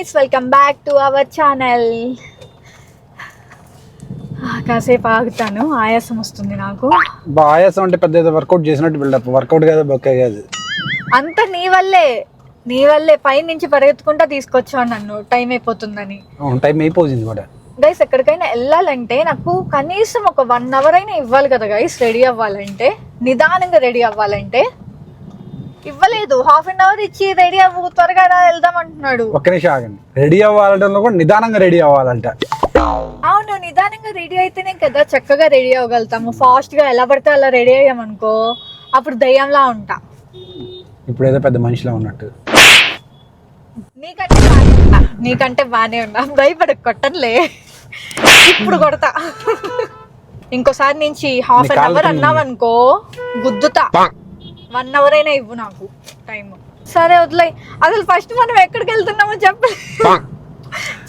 guys, welcome back to our channel. కాసేపు ఆగుతాను, ఆయాసం వస్తుంది నాకు. ఆయాసం అంటే పెద్ద ఏదో వర్కౌట్ చేసినట్టు బిల్డప్. వర్కౌట్ కాదు, బొక్క కాదు, అంత నీ వల్లే పై నుంచి పరిగెత్తుకుంటా తీసుకొచ్చావు నన్ను, టైం అయిపోతుందని. టైం అయిపోయింది కూడా. గైస్ ఎక్కడికైనా వెళ్ళాలంటే నాకు కనీసం ఒక 1 hour అయినా ఇవ్వాలి కదా గైస్, రెడీ అవ్వాలంటే, నిదానంగా రెడీ అవ్వాలంటే. ఇవ్వలేదు, 1/2 hour ఇచ్చి రెడీ అవ్వు త్వరగా వెళ్దాం అంటున్నాడు. ఒక్క నిమిషం ఆగండి. రెడీ అవ్వాలంటే కూడా నిదానంగా రెడీ అవ్వాలంట. అవును, నిదానంగా రెడీ అయితేనే కదా చక్కగా రెడీ అవ్వగలుగుతాము. ఫాస్ట్ గా ఎలా పడితే అలా రెడీ అయ్యామనుకో, అప్పుడు దయ్యంలా ఉంటా. ఇప్పుడు ఏదో పెద్ద మనిషిలా ఉన్నట్టు. నీకంటే బానే ఉన్నా, భయపడకు, కొట్టనులే, ఇప్పుడు కొడతా. ఇంకోసారి నుంచి 1/2 hour అన్నావనుకో గుద్దుతా. 1 hour అయినా ఇవ్వు నాకు టైం. సరే వదిలే. అసలు ఫస్ట్ మనం ఎక్కడికి వెళ్తున్నామో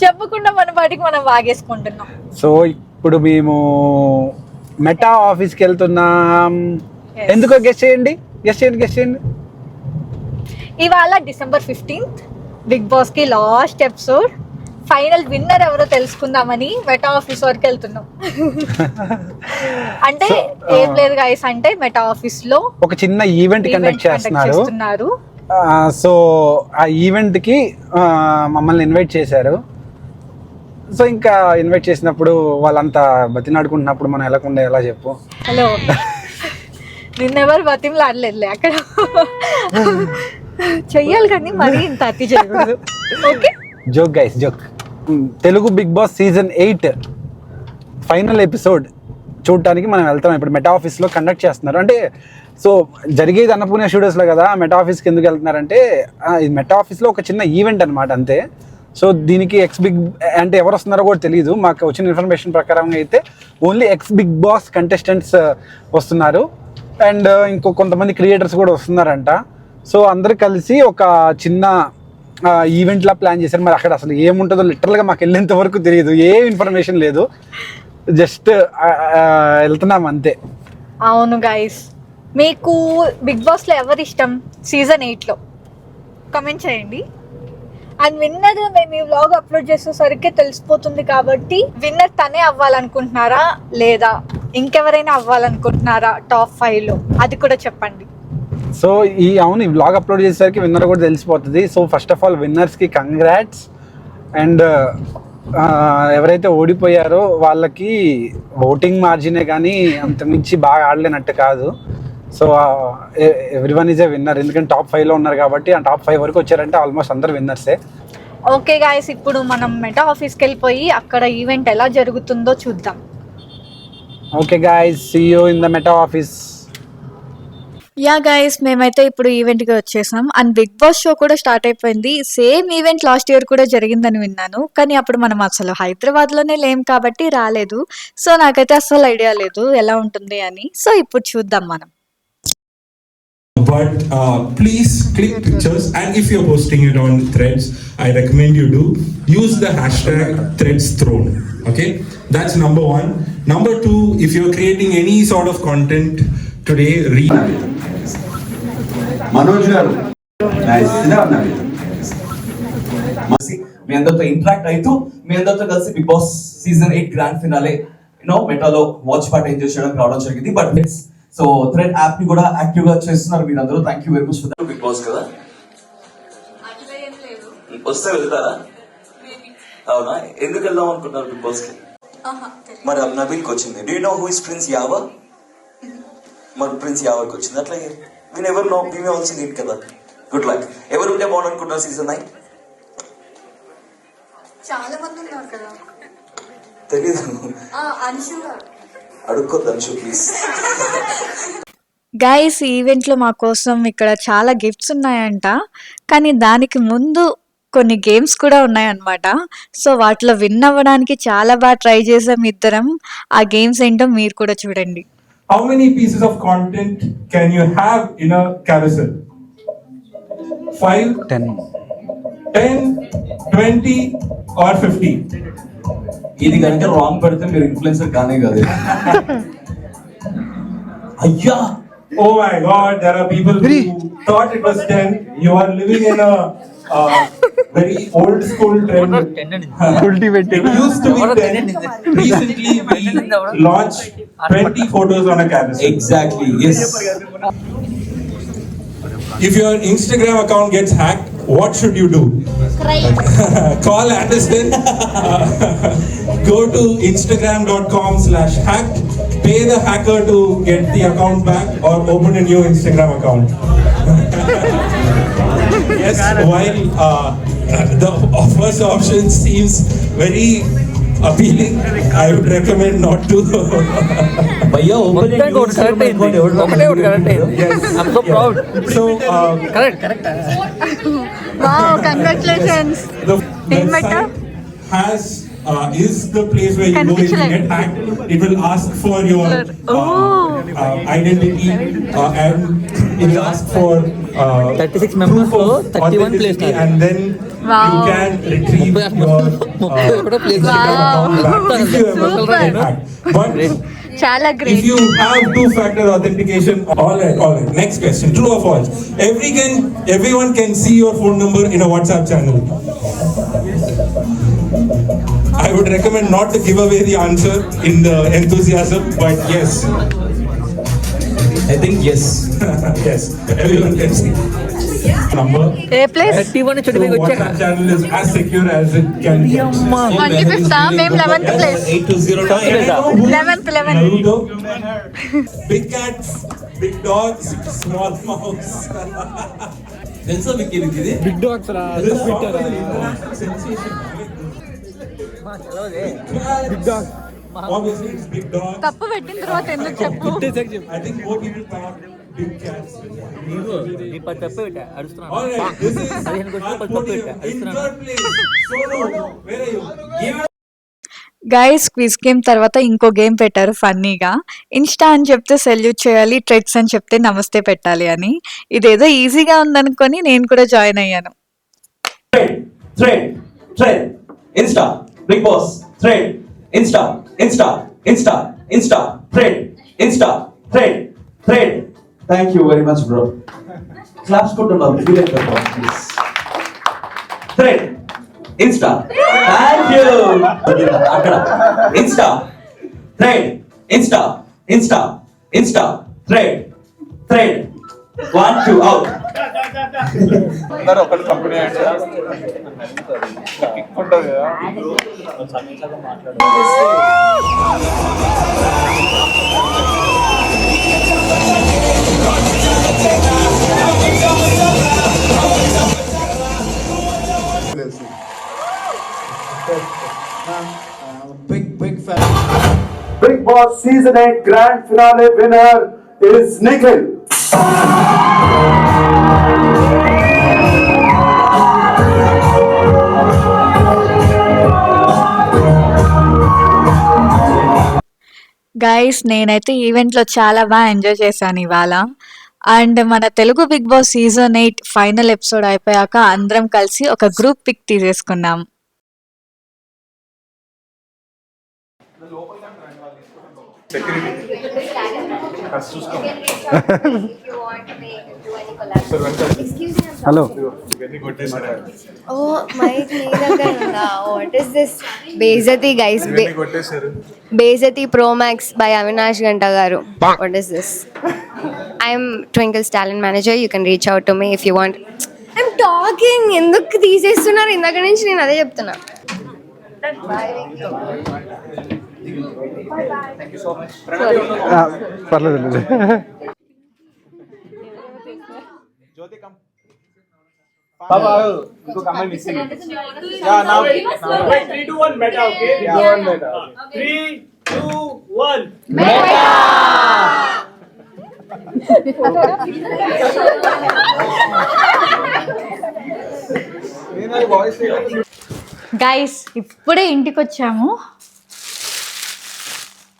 చెప్పకుండా మన పాటికి మనం వాగేసుకుంటున్నాం. సో ఇప్పుడు మేము మెటా ఆఫీస్కి వెళ్తున్నాం. ఎందుకో గెస్ చేయండి. ఇవాళ December 15th బిగ్ బాస్ కి లాస్ట్ ఎపిసోడ్. ఫైనల్ విన్నర్ ఎవరో తెలుసుకుందామని మెటా ఆఫీస్ వరకు వెళ్తున్నాం. అంటే ఏం లేదు గైస్, అంటే మెటా ఆఫీస్ లో ఒక చిన్న ఈవెంట్ కండక్ట్ చేస్తున్నారు. సో ఆ ఈవెంట్ కి మమ్మల్ని ఇన్వైట్ చేశారు. సో ఇంకా ఇన్వైట్ చేసినప్పుడు వాళ్ళంతా బతినాడుకుంటున్నప్పుడు మనం వెళ్ళకుండా ఎలా చెప్పు. హలో, నిన్నెవరు బతిమలాడలేదులే అక్కడ. చెయ్యాలి కానీ మరీ ఇంత అతి చేయకూడదు. Okay, joke guys, joke. Telugu big boss season 8 final episode చూడటానికి మనం వెళ్తాం. ఇప్పుడు మెటా ఆఫీస్లో కండక్ట్ చేస్తున్నారు. అంటే సో జరిగేది అన్నపూర్ణ స్టూడియోస్లో కదా, మెటా ఆఫీస్కి ఎందుకు వెళ్తున్నారంటే ఇది మెటా ఆఫీస్లో ఒక చిన్న ఈవెంట్ అనమాట, అంతే. సో దీనికి ఎక్స్ బిగ్ అంటే ఎవరు వస్తున్నారో కూడా తెలియదు. మాకు వచ్చిన ఇన్ఫర్మేషన్ ప్రకారం అయితే only ex big boss contestants వస్తున్నారు, అండ్ ఇంకో కొంతమంది క్రియేటర్స్ కూడా వస్తున్నారంట. సో అందరు కలిసి ఒక చిన్న ఈవెంట్లా ప్లాన్ చేశారు. మరి అక్కడ అసలు ఏముంటుందో లిటరల్గా మాకు వెళ్ళేంత వరకు తెలియదు, ఏ ఇన్ఫర్మేషన్ లేదు, జస్ట్ వెళ్తున్నాం అంతే. అవును గైస్, మీకు బిగ్ బాస్లో ఎవరు ఇష్టం సీజన్ 8లో కమెంట్ చేయండి. అండ్ విన్నర్ మేము ఈ వ్లాగ్ అప్లోడ్ చేసేసరికి తెలిసిపోతుంది కాబట్టి, విన్నర్ తనే అవ్వాలనుకుంటున్నారా లేదా ఇంకెవరైనా అవ్వాలనుకుంటున్నారా టాప్ 5లో, అది కూడా చెప్పండి. సో ఈ వ్లాగ్ అప్లోడ్ చేసేసరికి విన్నర్ కూడా తెలిసిపోతుంది. సో ఫస్ట్ ఆఫ్ ఆల్ విన్నర్స్కి కంగ్రాట్స్. అండ్ ఎవరైతే ఓడిపోయారో వాళ్ళకి ఓటింగ్ మార్జినే కానీ అంతమించి బాగా ఆడలేనట్టు కాదు. So everyone is a winner, ఎందుకంటే టాప్ 5లో ఉన్నారు కాబట్టి. ఆ టాప్ 5 వరకు వచ్చారంటే ఆల్మోస్ట్ అందరు విన్నర్సే. ఓకే గాయస్, ఇప్పుడు మనం మెటా ఆఫీస్కి వెళ్ళిపోయి అక్కడ ఈవెంట్ ఎలా జరుగుతుందో చూద్దాం. Okay guys, see you in the Meta office. Yeah guys, మేమైతే ఇప్పుడు ఈవెంట్కి వచ్చేసాం. అండ్ బిగ్ బాస్ షో కూడా స్టార్ట్ అయిపోయింది. సేమ్ ఈవెంట్ లాస్ట్ ఇయర్ కూడా జరిగిందని విన్నాను, కానీ అప్పుడు మనం అసలు హైదరాబాద్లోనే లేం కాబట్టి రాలేదు. సో నాకైతే అసలు ఐడియా లేదు ఎలా ఉంటుంది అని. సో ఇప్పుడు చూద్దాం మనం. But please click pictures, and if you're posting it on Threads, I recommend you do use the hashtag #ThreadsThrone. Okay, that's number 1. Number 2, if you're creating any sort of content today, read Manoj garu nice ina unnadi మీ అందరితో interact అవుతూ మీ అందరితో కలిసి Bigg boss season 8 grand finale మెటాలో watch party enjoy చేయడానికి రావడం జరిగింది. But so thread app ని కూడా యాక్టివ్ గా చేస్తున్నారు మీరందరూ. Thank you very much for big boss కదా. వస్తే వెళ్తారా? అవునా, ఎందుకు వెళ్దాం అనుకుంటున్నారు బిగ్ బాస్ కి? మరి నబీల్ కి వచ్చింది. Do you know who is Prince Yawar? మరి ప్రిన్స్ యావర్కి వచ్చింది. అట్లా we never know, we may also need కదా. Good luck. ఎవరు ఉంటే బాగుంది అనుకుంటున్నారు సీజన్ 9? చాలా మంది ఉన్నారు కదా, తెలీదు, అడుక్కోద్దు అంశు ప్లీజ్. గైస్, ఈవెంట్లో మా కోసం ఇక్కడ చాలా గిఫ్ట్స్ ఉన్నాయంట, కానీ దానికి ముందు కొన్ని గేమ్స్ కూడా ఉన్నాయన్నమాట. సో వాటిలో విన్ అవ్వడానికి చాలా బాగా ట్రై చేసాం ఇద్దరం. ఆ గేమ్స్ ఏంటో మీరు కూడా చూడండి. How many pieces of content can you have in a carousel? 5, 10, 20 or 50? ఇది కనుక రాంగ్ పెడితే మీరు ఇన్ఫ్లుయెన్సర్ కానే కాదు. అయ్యా, oh my god, there are people who thought it was 10. You are living in a very old school trend. It used to be then. Recently, we launched 20 photos on a carousel. Exactly. Yes. If your Instagram account gets hacked, what should you do? Call Anderson. Go to instagram.com/hacked. Pay the hacker to get the account back or open a new Instagram account. Yes, while the first option seems very appealing, I would recommend not to. భయ్యా open a new Instagram account. I'm so proud. So, Correct. Wow congratulations the Name matter? website has is the place where you go if you get hacked. It will ask for your identity and it will ask for 36 members proof లో of 31 authenticity place and then Wow. you can retrieve your place Instagram account back if you ever Super. get hacked. But చాలా if great. you have two-factor authentication, all right. Next question, true or false? Everyone can see your phone number in a WhatsApp channel. I would recommend not to give away the answer in the enthusiasm, but yes, I think yes. yes, everyone can see. Number. A place? 31 So WhatsApp channel is as secure as it can get. 25th మేము 11th place. 8209. 11th. Naruto. Big cats, big dogs, small mouse. తెలుసా మీకు ఇది? Big dogs రా This song was an international sensation. Big dog. Obviously, it's big dogs. తప్పు పెట్టిన తర్వాత ఎందుకు చెప్పు? I think more people thought big cats. నీ పది తప్పు పెట్టా అడుస్తున్నాను. All right, this is Adiyan question our pag podium. tapeta. In third place, Sonu, where are you? Give it guys quiz game తర్వాత ఇంకో గేమ్ పెట్టారు ఫన్నీగా. ఇన్స్టా అని చెప్తే సెల్యూట్ చేయాలి, ట్రెడ్స్ అని చెప్తే నమస్తే పెట్టాలి అని. ఇదేదో ఈజీగా ఉందనుకొని నేను కూడా జాయిన్ అయ్యాను. Thread, Insta, Big Boss, Thread, Insta, Thread, Insta, Thread. Thank you very much, bro. Claps కొట్టున్నారు, feel like the boss, please. Thread, Insta, thank you. అక్కడ Insta, Thread, Insta, Thread, 1, 2, out. Big fan. Big Boss Season 8 Grand Finale winner is Nikhil. Guys నేనైతే ఈవెంట్లో చాలా బాగా enjoy చేశాను ఇవాళ. And మన Telugu big boss season 8 final episode అయిపోయాక అందరం కలిసి ఒక గ్రూప్ పిక్ తీసేసుకున్నాం. హలో Oh, mic nee దగ్గర ఉందా? What is this? Bezati guys. Bezati Pro Max by Avinash Ganta garu. What is this? I'm Twinkle's talent manager. You can reach out to me if you want. I'm talking. ఎందుకు తీసేస్తున్నారు? ఇందాక నుంచి నేను అదే చెప్తున్నా. పర్లేదు. Inko comment missing. Yeah, now. Wait, 3, 2, 1, meta, okay? 3, 2, 1, meta. 3, 2, 1. Guys ఇప్పుడే ఇంటికి వచ్చాము.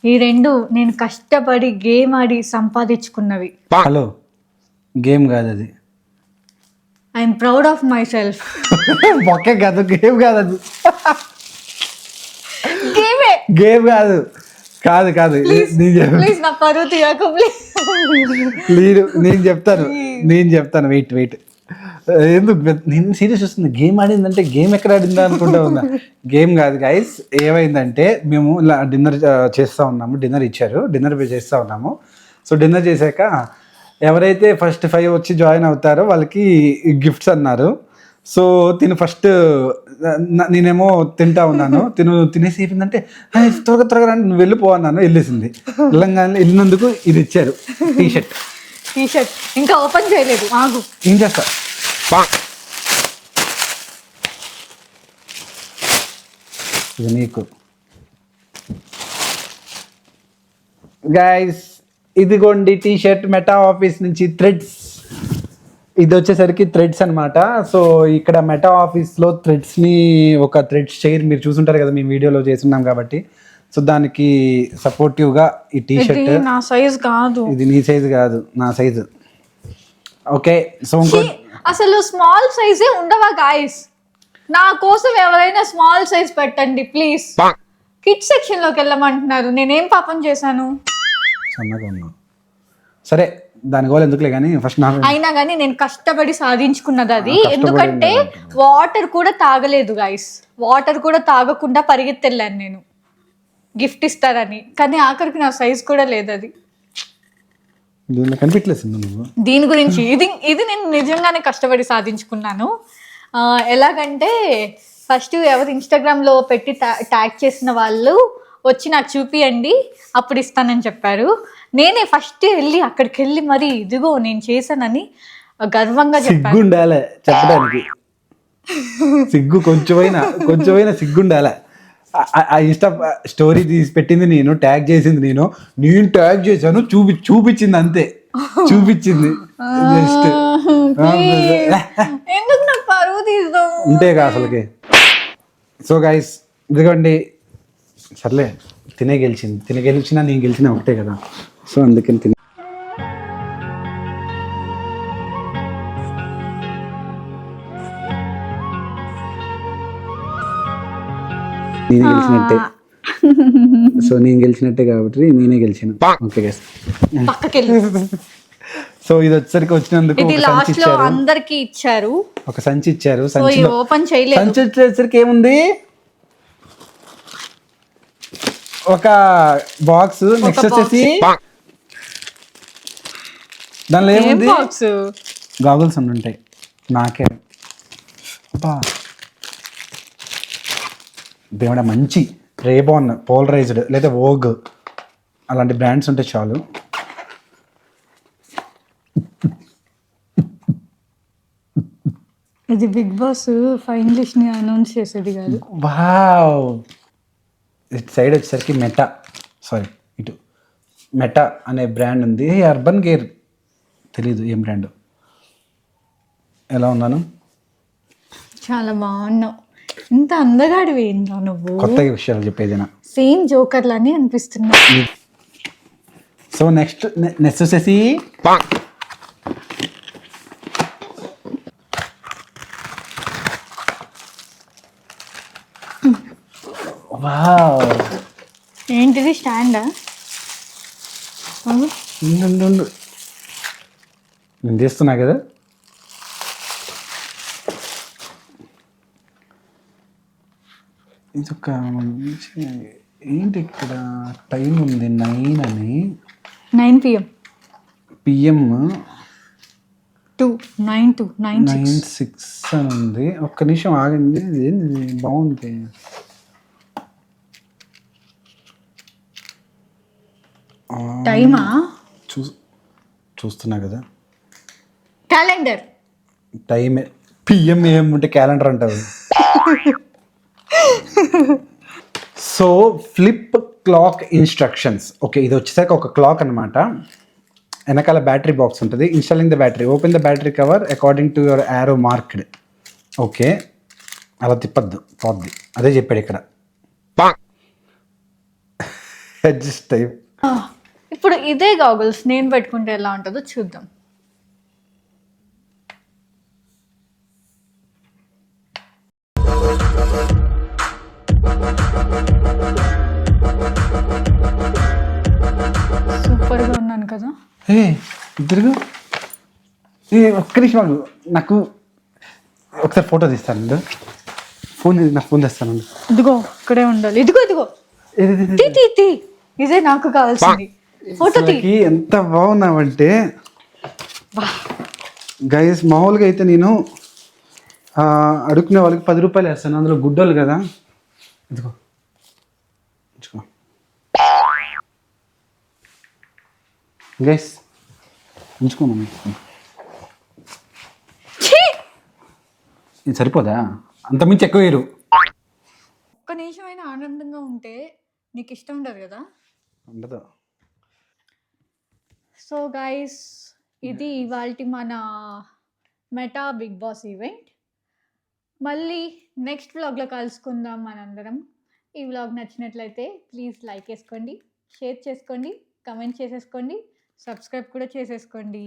ఈ రెండు నేను కష్టపడి గేమ్ ఆడి సంపాదించుకున్నవి. హలో, గేమ్ కాదు అది. I'm proud of my self. పక్క కాదు, గేమ్ కాదు అది. గేమే. గేమ్ కాదు, కాదు కాదు. ప్లీజ్ నా పరువు తీయకు ప్లీజ్. నేను చెప్తాను వెయిట్. ఎందుకు నేను సీరియస్ వస్తుంది, గేమ్ ఆడిందంటే గేమ్ ఎక్కడ ఆడిందా అనుకుంటా ఉన్నా. గేమ్ కాదు గైస్, ఏమైందంటే మేము ఇలా డిన్నర్ చేస్తూ ఉన్నాము, డిన్నర్ ఇచ్చారు, డిన్నర్ చేస్తూ ఉన్నాము. సో డిన్నర్ చేశాక ఎవరైతే ఫస్ట్ 5 వచ్చి జాయిన్ అవుతారో వాళ్ళకి గిఫ్ట్స్ అన్నారు. సో తిను ఫస్ట్, నేనేమో తింటా ఉన్నాను, తినేసి అయిపోయిందంటే త్వరగా త్వరగా రండి నువ్వు వెళ్ళిపో అన్నాను. వెళ్ళేసింది. వెళ్ళినందుకు ఇది ఇచ్చారు, టీ షర్ట్. ఇంకా ఓపెన్ చేయలేదు, ఆగు. ఏం చేస్తా ఇది నీకు గైస్. ఇదిగోండి టీ షర్ట్, మెటా ఆఫీస్ నుంచి థ్రెడ్స్. ఇది వచ్చేసరికి థ్రెడ్స్ అనమాట. సో ఇక్కడ మెటా ఆఫీస్లో థ్రెడ్స్ని, ఒక థ్రెడ్స్ చైర్ మీరు చూసుంటారు కదా, మేము వీడియోలో చేస్తున్నాం కాబట్టి. సో దానికి సపోర్టివ్గా ఈ టీ షర్ట్. నా సైజ్ కాదు ఇది, నీ సైజు కాదు, నా సైజు. ఓకే, సో అసలు స్మాల్ సైజే ఉండవా గాయస్? నా కోసం ఎవరైనా స్మాల్ సైజ్ పెట్టండి ప్లీజ్. కిడ్స్ సెక్షన్ లోకి వెళ్ళమంటున్నారు, నేనేం పాపం చేశాను? సన్నగా ఉన్నావు సరే, దాని గోల్ ఎందుకులే కానీ ఫస్ట్ అయినా కానీ నేను కష్టపడి సాధించుకున్నది అది. ఎందుకంటే వాటర్ కూడా తాగలేదు గాయస్, వాటర్ కూడా తాగకుండా పరిగెత్తెళ్ళాను నేను గిఫ్ట్ ఇస్తారని. కానీ ఆఖరికి నా సైజ్ కూడా లేదు అది. కనిపించలేదు నువ్వు దీని గురించి. ఇది నేను నిజంగానే కష్టపడి సాధించుకున్నాను. ఎలాగంటే ఫస్ట్ ఎవరు ఇన్స్టాగ్రామ్లో పెట్టి ట్యాగ్ చేసిన వాళ్ళు వచ్చి నాకు చూపియండి అప్పుడు ఇస్తానని చెప్పారు. నేనే ఫస్ట్ వెళ్ళి అక్కడికి వెళ్ళి మరి ఇదిగో నేను చేశానని గర్వంగా చెప్పాను. సిగ్గుండాలే చెప్పడానికి, కొంచెమైనా సిగ్గుండాలే. ఆ ఇన్స్టా స్టోరీ తీసి పెట్టింది నేను, ట్యాగ్ చేసింది నేను ట్యాగ్ చేశాను, చూపించింది అంతే, చూపించింది జస్ట్. ఎందుకు నాకు పరువు తీద్దాం ఉంటేగా అసలుకి. సో గైస్ ఇదిగోండి, సర్లే తినే గెలిచినా నేను గెలిచినా ఒకటే కదా. సో అందుకని నేనే గెలిచినట్టే. సో నేను గెలిచినట్టే కాబట్టి నేనే గెలిచాను. ఓకే గైస్, సో ఇది వచ్చేసరికి వచ్చినందుకు ఇది లాస్ట్ లో అందరికి ఇచ్చారు, ఒక సంచి ఇచ్చారు. ఓపెన్ చేయలేదు. సంచి వచ్చేసరికి ఏముంది, ఒక బాక్స్. నెక్స్ట్ వచ్చేసి దానిలో ఏముంది, గాగుల్స్ ఉంటాయి నాకే. అబ్బా దేవుడా, మంచి రేబాన్ పోలరైజ్డ్ లేదా వోగ్ అలాంటి బ్రాండ్స్ ఉంటే చాలు. ఇది బిగ్ బాస్ ఫైనలిస్ట్ ని అనౌన్స్ చేసేది కాదు. వావ్, ఇటు సైడ్ వచ్చేసరికి ఇటు మెటా అనే బ్రాండ్ ఉంది. అర్బన్ గేర్ తెలీదు ఏం బ్రాండ్. ఎలా ఉన్నాను? చాలా బాగున్నావు. ఇంత అందగాడివి ఏంటో నువ్వు. కొత్త విషయాలు చెప్పేదేనా, సేమ్ జోకర్ లానే అనిపిస్తున్నా. సో నెక్స్ట్ వచ్చేసి వావ్, ఏంటిది స్టాండా? నేను తీస్తున్నా కదా. ఇది ఒక మంచి ఏంటి, ఇక్కడ టైం ఉంది 9 అని, 9 PM PM 9:06 అని ఉంది. ఒక్క నిమిషం ఆగండి, ఇది బాగుంది. టైమా చూస్తున్నా కదా, క్యాలెండర్ టైం PM ఏముంటే క్యాలెండర్ అంటారు. So flip clock instructions. Okay, ఇది వచ్చేసరికి ఒక క్లాక్ అనమాట. వెనకాల బ్యాటరీ బాక్స్ ఉంటుంది. Installing the battery, open the battery cover according to your arrow marked. Okay, అలా తిప్పద్దు, పోద్ది. అదే చెప్పాడు ఇక్కడ. Adjust time. ఇప్పుడు ఇదే గాగుల్స్ నేను పెట్టుకుంటే ఎలా ఉంటుందో చూద్దాం. సూపర్గా ఉన్నాను కదా. ఇద్దరు ఒక్క నిమిషం ఆగు. నాకు ఒకసారి ఫోటో తీస్తాను. నాకు ఫోన్ తెస్తాను. ఇదిగో ఇక్కడే ఉండాలి. ఇదిగో ఇదిగో తీ తీ తీ. ఇదే నాకు కావాల్సింది. ఫోటో తీ. అసలుకి ఎంత బాగున్నావంటే గైస్, మామూలుగా అయితే నేను అడుక్కునే వాళ్ళకి 10 రూపాయలు వేస్తాను, అందులో గుడ్డోళ్ళు కదా. ఇదిగో గైస్, ఉంచుకోమని. ఇది సరిపోదా? అంతమించి ఎక్కువ వేరు. ఒక్క నిమిషమైనా ఆనందంగా ఉంటే నీకు ఇష్టం ఉండదు కదా. ఉండదు. సో గైస్, ఇది ఇవాల్టి మన మెటా బిగ్ బాస్ ఈవెంట్. మళ్ళీ నెక్స్ట్ వ్లాగ్లో కలుసుకుందాం మనందరం. ఈ వ్లాగ్ నచ్చినట్లయితే ప్లీజ్ లైక్ చేసుకోండి, షేర్ చేసుకోండి, కమెంట్ చేసేసుకోండి, సబ్స్క్రైబ్ కూడా చేసేసుకోండి.